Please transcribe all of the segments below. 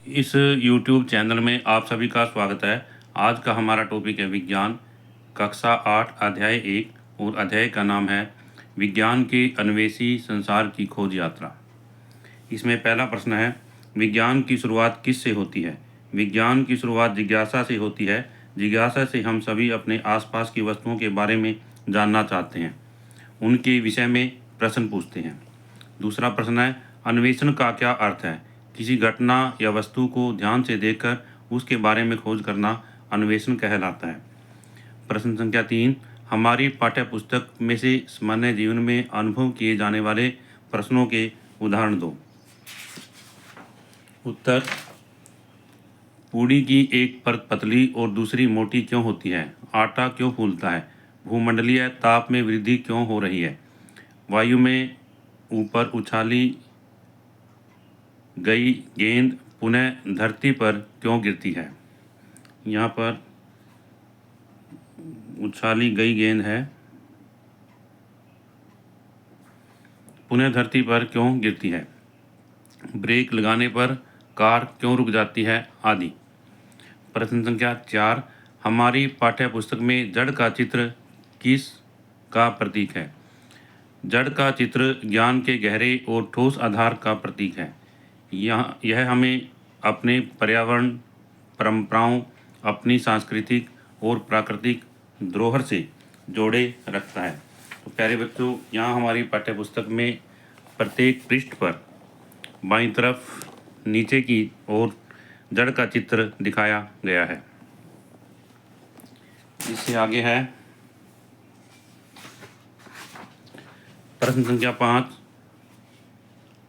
इस YouTube channel में आप सभी का स्वागत है। आज का हमारा टॉपिक है विज्ञान, कक्षा 8 अध्याय 1 और अध्याय का नाम है विज्ञान के अन्वेषी संसार की खोज यात्रा। इसमें पहला प्रश्न है, विज्ञान की शुरुआत किससे होती है? विज्ञान की शुरुआत जिज्ञासा से होती है। जिज्ञासा से हम सभी अपने आसपास की वस्तुओं के बारे में जानना चाहते हैं, उनके विषय में प्रश्न पूछते हैं। दूसरा प्रश्न है, अन्वेषण का क्या अर्थ है? किसी घटना या वस्तु को ध्यान से देखकर उसके बारे में खोज करना अन्वेषण कहलाता है। प्रश्न संख्या 3, हमारी पाठ्य पुस्तक में से सामान्य जीवन में अनुभव किए जाने वाले प्रश्नों के उदाहरण दो। उत्तर, पूड़ी की एक परत पतली और दूसरी मोटी क्यों होती है? आटा क्यों फूलता है? भूमंडलीय ताप में वृद्धि क्यों हो रही है? वायु में ऊपर उछाली गई गेंद पुनः धरती पर क्यों गिरती है? यहाँ पर उछाली गई गेंद है, पुनः धरती पर क्यों गिरती है? ब्रेक लगाने पर कार क्यों रुक जाती है? आदि। प्रश्न संख्या 4, हमारी पाठ्य पुस्तक में जड़ का चित्र किस का प्रतीक है? जड़ का चित्र ज्ञान के गहरे और ठोस आधार का प्रतीक है। यह हमें अपने पर्यावरण, परंपराओं, अपनी सांस्कृतिक और प्राकृतिक धरोहर से जोड़े रखता है। तो प्यारे बच्चों, यहाँ हमारी पाठ्य पुस्तक में प्रत्येक पृष्ठ पर बाईं तरफ नीचे की ओर जड़ का चित्र दिखाया गया है। इससे आगे है प्रश्न संख्या 5,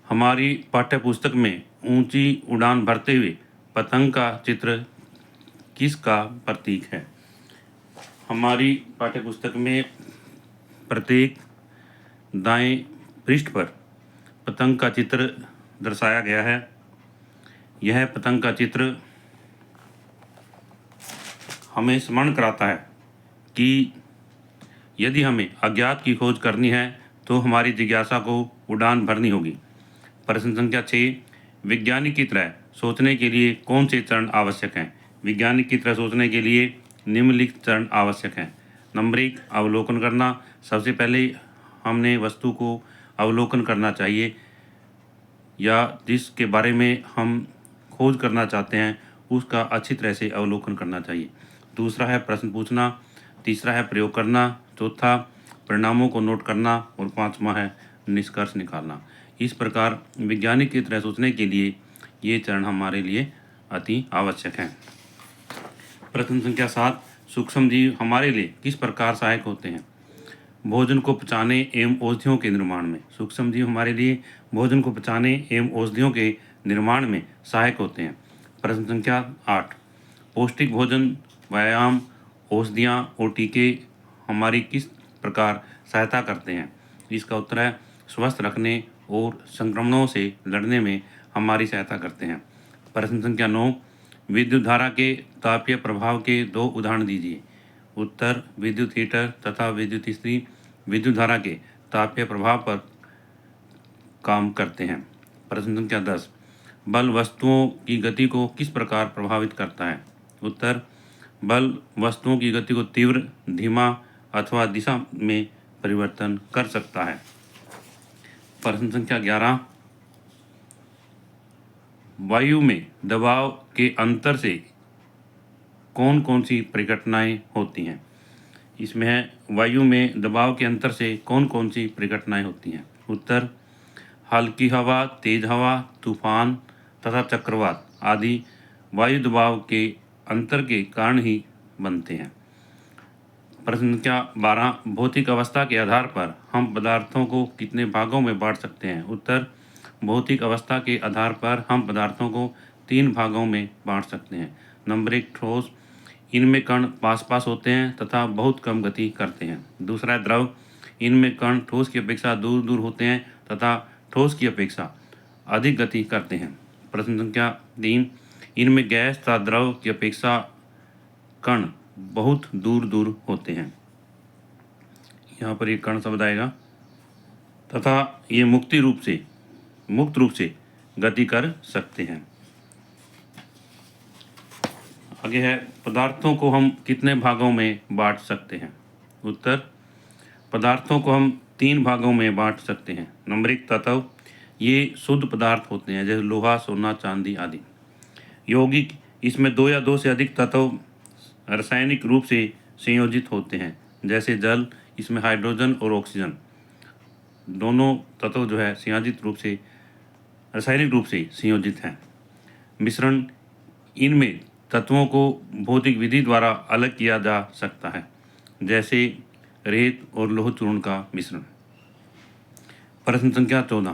हमारी पाठ्य पुस्तक में ऊंची उड़ान भरते हुए पतंग का चित्र किसका प्रतीक है? हमारी पाठ्य पुस्तक में प्रत्येक दाएं पृष्ठ पर पतंग का चित्र दर्शाया गया है। यह पतंग का चित्र हमें स्मरण कराता है कि यदि हमें अज्ञात की खोज करनी है तो हमारी जिज्ञासा को उड़ान भरनी होगी। प्रश्न संख्या 6, वैज्ञानिक की तरह सोचने के लिए कौन से चरण आवश्यक हैं? वैज्ञानिक की तरह सोचने के लिए निम्नलिखित चरण आवश्यक हैं। नंबर 1, अवलोकन करना। सबसे पहले हमने वस्तु को अवलोकन करना चाहिए या जिसके बारे में हम खोज करना चाहते हैं उसका अच्छी तरह से अवलोकन करना चाहिए। दूसरा है प्रश्न पूछना। तीसरा है प्रयोग करना। चौथा परिणामों को नोट करना और पांचवा है निष्कर्ष निकालना। इस प्रकार वैज्ञानिक की तरह सोचने के लिए ये चरण हमारे लिए अति आवश्यक हैं। प्रश्न संख्या 7, सूक्ष्म जीव हमारे लिए किस प्रकार सहायक होते हैं? भोजन को पचाने एवं औषधियों के निर्माण में। सूक्ष्म जीव हमारे लिए भोजन को पचाने एवं औषधियों के निर्माण में सहायक होते हैं। प्रश्न संख्या 8, पौष्टिक भोजन, व्यायाम, औषधियाँ और टीके हमारी किस प्रकार सहायता करते हैं? इसका उत्तर है स्वस्थ रखने और संक्रमणों से लड़ने में हमारी सहायता करते हैं। प्रश्न संख्या 9, विद्युत धारा के तापीय प्रभाव के दो उदाहरण दीजिए। उत्तर, विद्युत हीटर तथा विद्युत इस्त्री विद्युत धारा के तापीय प्रभाव पर काम करते हैं। प्रश्न संख्या 10, बल वस्तुओं की गति को किस प्रकार प्रभावित करता है? उत्तर, बल वस्तुओं की गति को तीव्र, धीमा अथवा दिशा में परिवर्तन कर सकता है। प्रश्न संख्या 11, वायु में दबाव के अंतर से कौन कौन सी परिघटनाएं होती हैं? इसमें है वायु में दबाव के अंतर से कौन कौन सी परिघटनाएं होती हैं? उत्तर, हल्की हवा, तेज हवा, तूफान तथा चक्रवात आदि वायु दबाव के अंतर के कारण ही बनते हैं। प्रश्न संख्या 12, भौतिक अवस्था के आधार पर हम पदार्थों को कितने भागों में बांट सकते हैं? उत्तर, भौतिक अवस्था के आधार पर हम पदार्थों को 3 भागों में बांट सकते हैं। नंबर 1, ठोस, इनमें कण पास पास होते हैं तथा बहुत कम गति करते हैं। दूसरा है द्रव, इनमें कण ठोस की अपेक्षा दूर दूर होते हैं तथा ठोस की अपेक्षा अधिक गति करते हैं। प्रश्न संख्या 3, इनमें गैस तथा द्रव की अपेक्षा कण बहुत दूर दूर होते हैं। यहाँ पर एक कण शब्द आएगा तथा ये मुक्त रूप से गति कर सकते हैं। आगे है, पदार्थों को हम कितने भागों में बांट सकते हैं? उत्तर, पदार्थों को हम 3 भागों में बांट सकते हैं। नंबर 1 तत्व, ये शुद्ध पदार्थ होते हैं जैसे लोहा, सोना, चांदी आदि। यौगिक, इसमें 2 या 2 से अधिक तत्व रासायनिक रूप से संयोजित होते हैं जैसे जल, इसमें हाइड्रोजन और ऑक्सीजन दोनों तत्व जो है संयोजित रूप से रासायनिक रूप से संयोजित हैं। मिश्रण, इनमें तत्वों को भौतिक विधि द्वारा अलग किया जा सकता है जैसे रेत और लौह चूर्ण का मिश्रण। प्रश्न संख्या 14,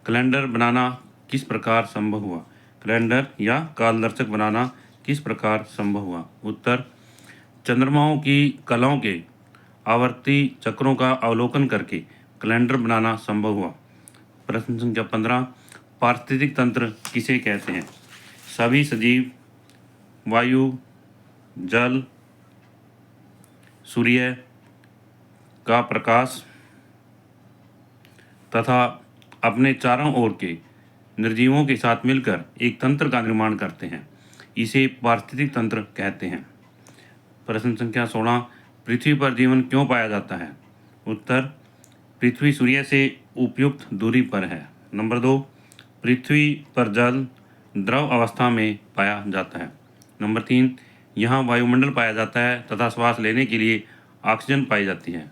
कैलेंडर बनाना किस प्रकार संभव हुआ? कैलेंडर या कालदर्शक बनाना किस प्रकार संभव हुआ? उत्तर, चंद्रमाओं की कलाओं के आवर्ती चक्रों का अवलोकन करके कैलेंडर बनाना संभव हुआ। प्रश्न संख्या 15, पारिस्थितिक तंत्र किसे कहते हैं? सभी सजीव, वायु, जल, सूर्य का प्रकाश तथा अपने चारों ओर के निर्जीवों के साथ मिलकर एक तंत्र का निर्माण करते हैं, इसे पारिस्थितिक तंत्र कहते हैं। प्रश्न संख्या 16, पृथ्वी पर जीवन क्यों पाया जाता है? उत्तर, पृथ्वी सूर्य से उपयुक्त दूरी पर है। नंबर 2, पृथ्वी पर जल द्रव अवस्था में पाया जाता है। नंबर 3, यहाँ वायुमंडल पाया जाता है तथा श्वास लेने के लिए ऑक्सीजन पाई जाती है।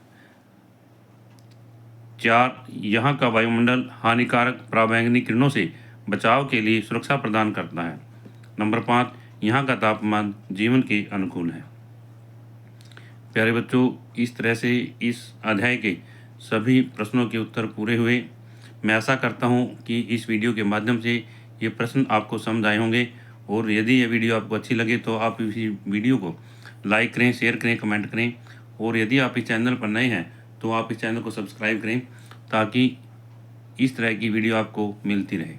4, यहाँ का वायुमंडल हानिकारक पराबैंगनी किरणों से बचाव के लिए सुरक्षा प्रदान करता है। नंबर 5, यहाँ का तापमान जीवन के अनुकूल है। प्यारे बच्चों, इस तरह से इस अध्याय के सभी प्रश्नों के उत्तर पूरे हुए। मैं आशा करता हूँ कि इस वीडियो के माध्यम से ये प्रश्न आपको समझ आए होंगे, और यदि ये वीडियो आपको अच्छी लगे तो आप इस वीडियो को लाइक करें, शेयर करें, कमेंट करें, और यदि आप इस चैनल पर नए हैं तो आप इस चैनल को सब्सक्राइब करें ताकि इस तरह की वीडियो आपको मिलती रहे।